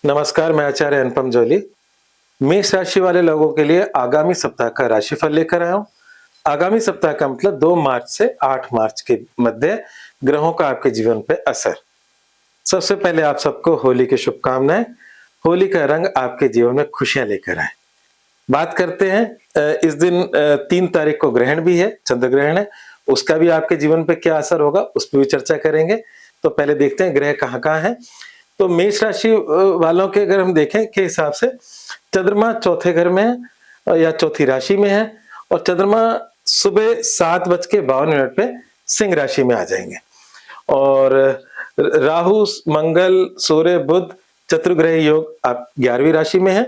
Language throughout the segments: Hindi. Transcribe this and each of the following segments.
नमस्कार, मैं आचार्य अनुपम जोली। मेष राशि वाले लोगों के लिए आगामी सप्ताह का राशिफल लेकर आया हूँ। आगामी सप्ताह का मतलब 2 मार्च से 8 मार्च के मध्य ग्रहों का आपके जीवन पे असर। सबसे पहले आप सबको होली की शुभकामनाएं। होली का रंग आपके जीवन में खुशियां लेकर आए। बात करते हैं इस दिन 3 तारीख को ग्रहण भी है, चंद्र ग्रहण है। उसका भी आपके जीवन पे क्या असर होगा, उस पर भी चर्चा करेंगे। तो पहले देखते हैं ग्रह कहाँ-कहाँ हैं। तो मेष राशि वालों के अगर हम देखें के हिसाब से चंद्रमा चौथे घर में है या चौथी राशि में है और चंद्रमा सुबह 7:52 पे सिंह राशि में आ जाएंगे और राहु मंगल सूर्य बुध चतुर्ग्रह योग आप 11वीं राशि में है।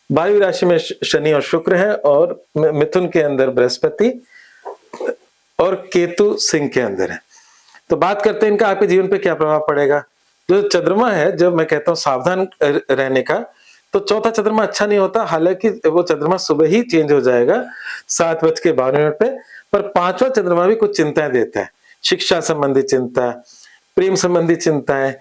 12वीं राशि में शनि और शुक्र है और मिथुन के अंदर बृहस्पति और केतु सिंह के अंदर है। तो बात करते हैं इनका आपके जीवन पे क्या प्रभाव पड़ेगा। जो चंद्रमा है, जब मैं कहता हूँ सावधान रहने का, तो चौथा चंद्रमा अच्छा नहीं होता। हालांकि वो चंद्रमा सुबह ही चेंज हो जाएगा 7:52 पे, पर 5वां चंद्रमा भी कुछ चिंताएं देता है। शिक्षा संबंधी चिंता, प्रेम संबंधी चिंताएं,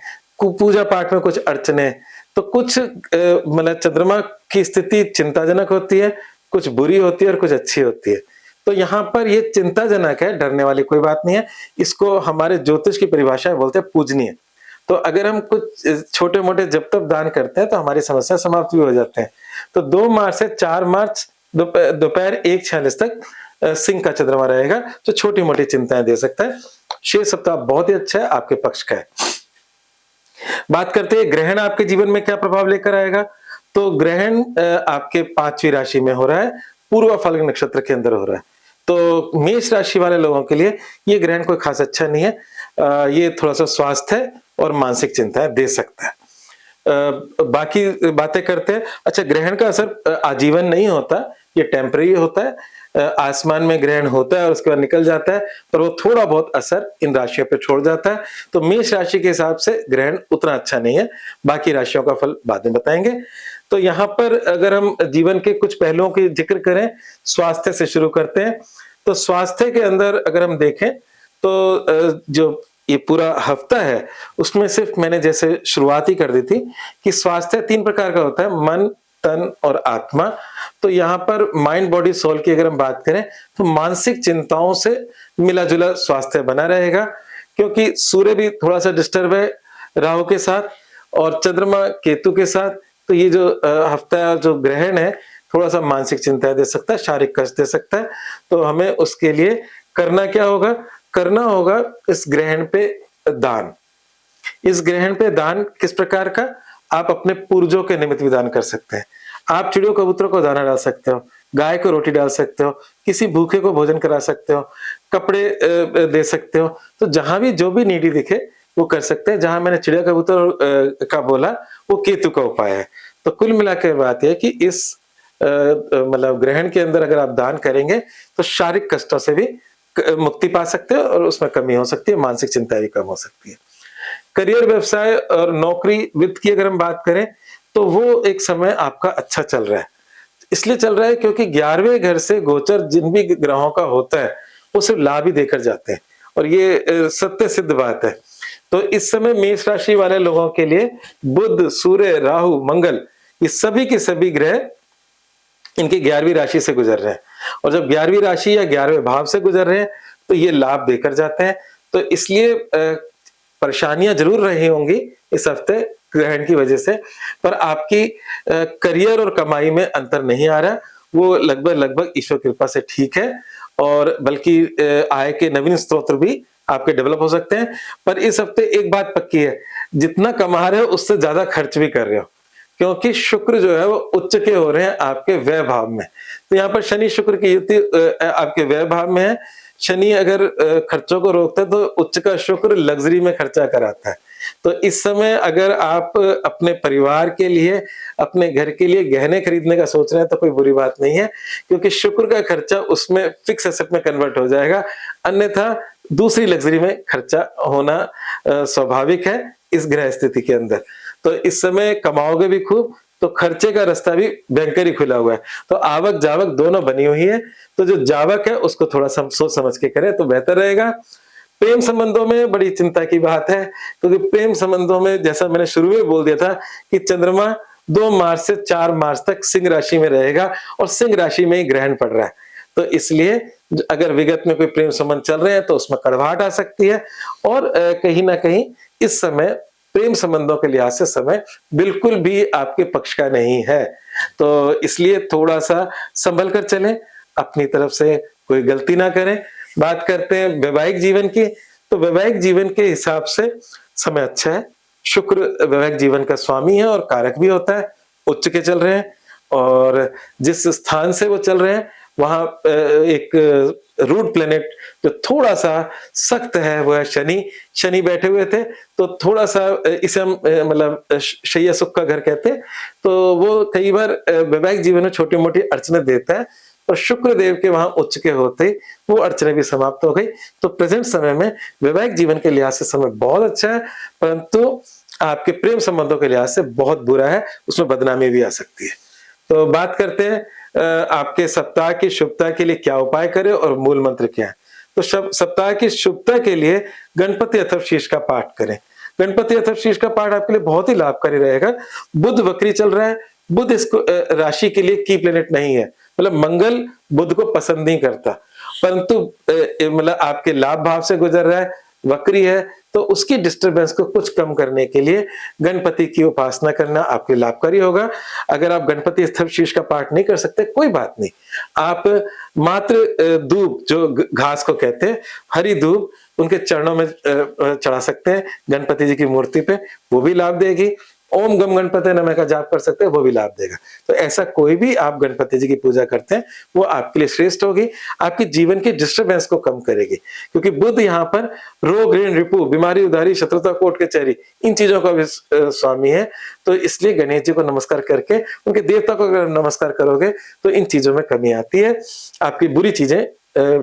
पूजा पाठ में कुछ अड़चने। तो कुछ मतलब चंद्रमा की स्थिति चिंताजनक होती है, कुछ बुरी होती है और कुछ अच्छी होती है। तो यहाँ पर ये चिंताजनक है, डरने वाली कोई बात नहीं है। इसको हमारे ज्योतिष की परिभाषा में बोलते हैं पूजनीय। तो अगर हम कुछ छोटे मोटे जप तप दान करते हैं तो हमारी समस्या समाप्त भी हो जाते हैं। तो 2 मार्च से 4 मार्च दोपहर 1:46 तक सिंह का चंद्रमा रहेगा, जो छोटी मोटी चिंताएं दे सकता है। शेष सप्ताह बहुत ही अच्छा है, आपके पक्ष का है। बात करते हैं ग्रहण आपके जीवन में क्या प्रभाव लेकर आएगा। तो ग्रहण आपके 5वीं राशि में हो रहा है, पूर्व फाल्गुन नक्षत्र के अंदर हो रहा है। तो मेष राशि वाले लोगों के लिए ये ग्रहण कोई खास अच्छा नहीं है। ये थोड़ा सा स्वास्थ्य और मानसिक चिंताएं दे सकता है। बाकी बातें करते हैं। अच्छा, ग्रहण का असर आजीवन नहीं होता, ये टेम्परेरी होता है। आसमान में ग्रहण होता है और उसके बाद निकल जाता है, पर वो थोड़ा बहुत असर इन राशियों पे छोड़ जाता है। तो मेष राशि के हिसाब से ग्रहण उतना अच्छा नहीं है। बाकी राशियों का फल बाद में बताएंगे। तो यहाँ पर अगर हम जीवन के कुछ पहलुओं की जिक्र करें, स्वास्थ्य से शुरू करते हैं। तो स्वास्थ्य के अंदर अगर हम देखें तो जो ये पूरा हफ्ता है उसमें सिर्फ मैंने जैसे शुरुआत ही कर दी थी कि स्वास्थ्य 3 प्रकार का होता है, मन, तन और आत्मा। तो यहाँ पर माइंड बॉडी सोल की अगर हम बात करें तो मानसिक चिंताओं से मिला जुला स्वास्थ्य बना रहेगा, क्योंकि सूर्य भी थोड़ा सा डिस्टर्ब है राहु के साथ और चंद्रमा केतु के साथ। तो ये जो हफ्ता जो ग्रहण है थोड़ा सा मानसिक चिंताएं दे सकता है, शारीरिक कष्ट दे सकता है। तो हमें उसके लिए करना क्या होगा, करना होगा इस ग्रहण पे दान। इस ग्रहण पे दान किस प्रकार का, आप अपने पूर्वजों के निमित्त भी दान कर सकते हैं। आप चिड़ियों कबूतरों को दाना डाल सकते हो, गाय को रोटी डाल सकते हो, किसी भूखे को भोजन करा सकते हो, कपड़े दे सकते हो। तो जहां भी जो भी नीडी दिखे वो कर सकते हैं। जहां मैंने चिड़िया कबूतर का बोला वो केतु का उपाय है। तो कुल मिलाकर बात यह कि इस मतलब ग्रहण के अंदर अगर आप दान करेंगे तो शारीरिक कष्टों से भी मुक्ति पा सकते हो और उसमें कमी हो सकती है, मानसिक चिंता भी कम हो सकती है। करियर, व्यवसाय और नौकरी, वित्त की अगर हम बात करें तो वो एक समय आपका अच्छा चल रहा है। इसलिए चल रहा है क्योंकि 11वें घर से गोचर जिन भी ग्रहों का होता है वो सिर्फ लाभ ही देकर जाते हैं और ये सत्य सिद्ध बात है। तो इस समय मेष राशि वाले लोगों के लिए बुध, सूर्य, राहु, मंगल, ये सभी के सभी ग्रह इनकी 11वीं राशि से गुजर रहे हैं और जब 11वीं राशि या 11वें भाव से गुजर रहे हैं तो ये लाभ देकर जाते हैं। तो इसलिए परेशानियां जरूर रही होंगी इस हफ्ते ग्रहण की वजह से, पर आपकी करियर और कमाई में अंतर नहीं आ रहा। वो लगभग ईश्वर कृपा से ठीक है और बल्कि आय के नवीन स्रोत भी आपके डेवलप हो सकते हैं। पर इस हफ्ते एक बात पक्की है, जितना कमा रहे हो उससे ज्यादा खर्च भी कर रहे हो, क्योंकि शुक्र जो है वो उच्च के हो रहे हैं आपके व्यय भाव में। तो यहाँ पर शनि शुक्र की युति आपके व्यय भाव में है। शनि अगर खर्चों को रोकता है तो उच्च का शुक्र लग्जरी में खर्चा कराता है। तो इस समय अगर आप अपने परिवार के लिए, अपने घर के लिए गहने खरीदने का सोच रहे हैं तो कोई बुरी बात नहीं है, क्योंकि शुक्र का खर्चा उसमें फिक्स एसेट में कन्वर्ट हो जाएगा। अन्यथा दूसरी लग्जरी में खर्चा होना स्वाभाविक है इस ग्रह स्थिति के अंदर। तो इस समय कमाओगे भी खूब, तो खर्चे का रास्ता भी भयंकर ही खुला हुआ है। तो आवक जावक दोनों बनी हुई है। तो जो जावक है उसको थोड़ा सोच समझ के करें तो बेहतर रहेगा। प्रेम संबंधों में बड़ी चिंता की बात है, क्योंकि प्रेम संबंधों में जैसा मैंने शुरू में बोल दिया था कि चंद्रमा 2 मार्च से 4 मार्च तक सिंह राशि में रहेगा और सिंह राशि में ही ग्रहण पड़ रहा है। तो इसलिए अगर विगत में कोई प्रेम संबंध चल रहे हैं तो उसमें कड़वाहट आ सकती है और कहीं न कहीं इस समय प्रेम संबंधों के लिहाज से समय बिल्कुल भी आपके पक्ष का नहीं है। तो इसलिए थोड़ा-सा संभल कर चलें, अपनी तरफ से कोई गलती ना करें। बात करते हैं वैवाहिक जीवन की, तो वैवाहिक जीवन के हिसाब से समय अच्छा है। शुक्र वैवाहिक जीवन का स्वामी है और कारक भी होता है, उच्च के चल रहे हैं और जिस स्थान से वो चल रहे हैं वहाँ एक रूट प्लैनेट जो थोड़ा-सा सख्त है वो है शनि। शनि बैठे हुए थे तो थोड़ा-सा इसे हम मतलब शैया सुख का घर कहते हैं। तो वो कई बार वैवाहिक जीवन में छोटी-मोटी अड़चनें देता है, और शुक्र देव के वहाँ उच्च के होते ही वो अड़चनें भी समाप्त हो गई। तो प्रेजेंट समय में वैवाहिक जीवन के लिहाज से समय बहुत अच्छा है, परंतु आपके प्रेम संबंधों के लिहाज से बहुत बुरा है, उसमें बदनामी भी आ सकती है। तो बात करते हैं आपके सप्ताह की शुभता के लिए क्या उपाय करें और मूल मंत्र क्या है। तो सप्ताह की शुभता के लिए गणपति अथर्वशीर्ष का पाठ करें। गणपति अथर्वशीर्ष का पाठ आपके लिए बहुत ही लाभकारी रहेगा। बुध वक्री चल रहा है, बुध इसको राशि के लिए की प्लेनेट नहीं है, मतलब मंगल बुध को पसंद नहीं करता, परंतु मतलब आपके लाभ भाव से गुजर रहा है, वक्री है, तो उसकी डिस्टरबेंस को कुछ कम करने के लिए गणपति की उपासना करना आपके लाभकारी होगा। अगर आप गणपति अथर्वशीर्ष का पाठ नहीं कर सकते, कोई बात नहीं, आप मात्र दूब जो घास को कहते हैं, हरी दूब उनके चरणों में चढ़ा सकते हैं गणपति जी की मूर्ति पे, वो भी लाभ देगी। ओम गम गणपति नमः का जाप कर सकते हैं, वो भी लाभ देगा। तो ऐसा कोई भी आप गणपति जी की पूजा करते हैं वो आपके लिए श्रेष्ठ होगी, आपकी जीवन की डिस्टरबेंस को कम करेगी, क्योंकि बुध यहाँ पर रोग ऋण रिपु बीमारी उधारी शत्रुता कोर्ट कचहरी इन चीजों का भी स्वामी है। तो इसलिए गणेश जी को नमस्कार करके उनके देवता को अगर नमस्कार करोगे तो इन चीजों में कमी आती है, आपकी बुरी चीजें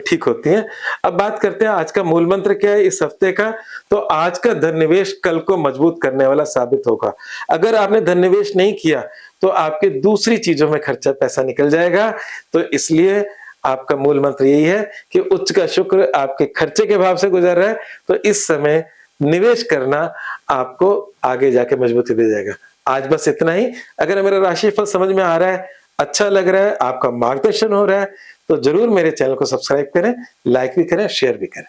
ठीक होती हैं। अब बात करते हैं आज का मूल मंत्र क्या है इस हफ्ते का। तो आज का धन निवेश कल को मजबूत करने वाला साबित होगा। अगर आपने धन निवेश नहीं किया तो आपके दूसरी चीजों में खर्चा पैसा निकल जाएगा। तो इसलिए आपका मूल मंत्र यही है कि उच्च का शुक्र आपके खर्चे के भाव से गुजर रहा है, तो इस समय निवेश करना आपको आगे जाके मजबूती दे जाएगा। आज बस इतना ही। अगर मेरा राशिफल समझ में आ रहा है, अच्छा लग रहा है, आपका मार्गदर्शन हो रहा है, तो जरूर मेरे चैनल को सब्सक्राइब करें, लाइक भी करें, शेयर भी करें।